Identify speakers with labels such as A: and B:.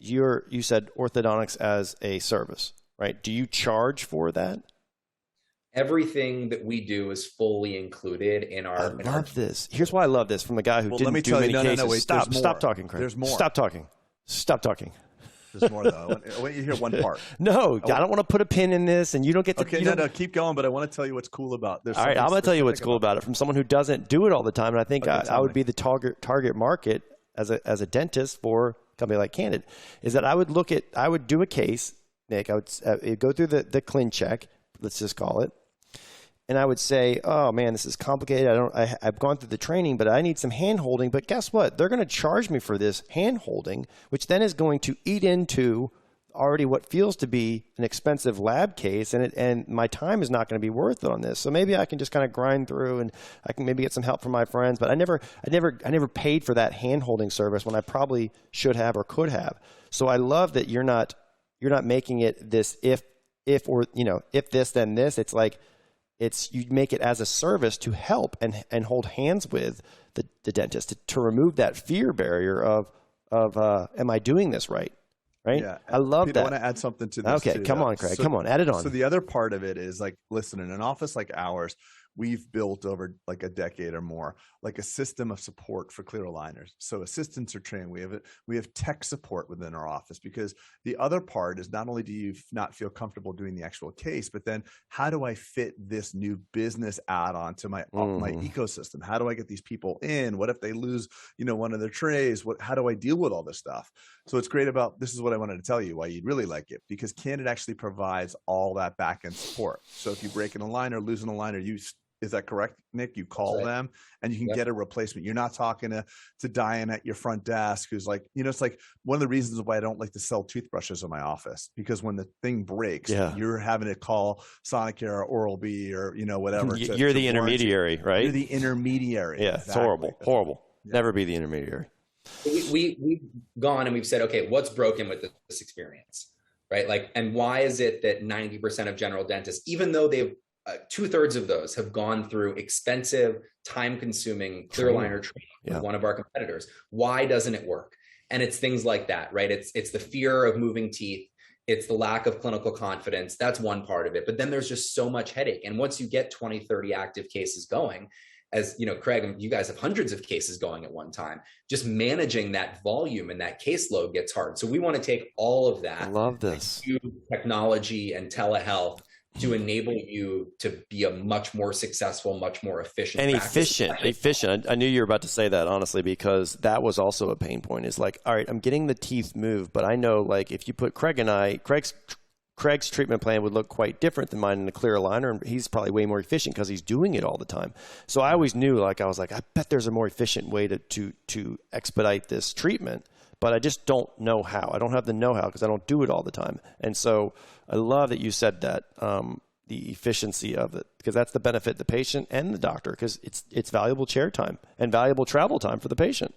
A: you said orthodontics as a service, right? Do you charge for that?
B: Everything that we do is fully included in our.
A: I love this. Here's why I love this from a guy who
C: Well,
A: didn't
C: let me
A: do
C: tell
A: many
C: you,
A: cases.
C: wait,
A: Stop talking, Craig.
C: There's more.
A: Stop talking.
C: There's more, though. I want you to hear one part.
A: No, I don't want to put a pin in this, and you don't get to.
C: Okay, no, keep going, but I want to tell you what's cool about this.
A: All right, I'm going to tell you what's cool about it from someone who doesn't do it all the time, and I think I would be the target market as a dentist for a company like Candid, is that I would do a case, Nick, I would go through the clean check, let's just call it, and I would say, oh man, this is complicated. I've gone through the training, but I need some hand holding. But guess what? They're going to charge me for this hand holding, which then is going to eat into already what feels to be an expensive lab case, and my time is not going to be worth it on this. So maybe I can just kind of grind through, and I can maybe get some help from my friends. But I never paid for that hand holding service when I probably should have or could have. So I love that you're not making it this if this then this. It's like you make it as a service to help and hold hands with the dentist to remove that fear barrier of am I doing this right? Right?
C: Yeah.
A: I love that.
C: I want to add something to this.
A: Okay, come on, Craig. Come on, add it on.
C: So the other part of it is like, listen, in an office like ours, we've built over like a decade or more, like a system of support for clear aligners. So assistants are trained. We have tech support within our office, because the other part is not only do you not feel comfortable doing the actual case, but then how do I fit this new business add-on to my ecosystem? How do I get these people in? What if they lose, one of their trays? How do I deal with all this stuff? So it's great this is what I wanted to tell you why you'd really like it, because Candid actually provides all that back-end support. So if you break an aligner, lose an aligner, is that correct, Nick? You call them and you can get a replacement. You're not talking to Diane at your front desk who's like, it's like one of the reasons why I don't like to sell toothbrushes in my office, because when the thing breaks, you're having to call Sonicare or Oral-B or, whatever.
A: You're the intermediary, right?
C: You're the intermediary.
A: Yeah, exactly. It's horrible. Yeah. Never be the intermediary.
B: We've gone and we've said, okay, what's broken with this experience, right? Like, and why is it that 90% of general dentists, even though they've 2/3 of those have gone through expensive, time-consuming clear aligner training with one of our competitors. Why doesn't it work? And it's things like that, right? It's the fear of moving teeth. It's the lack of clinical confidence. That's one part of it. But then there's just so much headache. And once you get 20, 30 active cases going, as Craig, you guys have hundreds of cases going at one time, just managing that volume and that caseload gets hard. So we want to take all of that.
A: I love this.
B: Technology and telehealth to enable you to be a much more successful, much more efficient.
A: And efficient. I knew you were about to say that, honestly, because that was also a pain point. Is like, all right, I'm getting the teeth moved, but I know, like, if you put Craig's treatment plan would look quite different than mine in a clear aligner, and he's probably way more efficient because he's doing it all the time. So I always knew, I bet there's a more efficient way to expedite this treatment, but I just don't know how. I don't have the know-how because I don't do it all the time. And so I love that you said that, the efficiency of it, because that's the benefit the patient and the doctor, because it's valuable chair time and valuable travel time for the patient.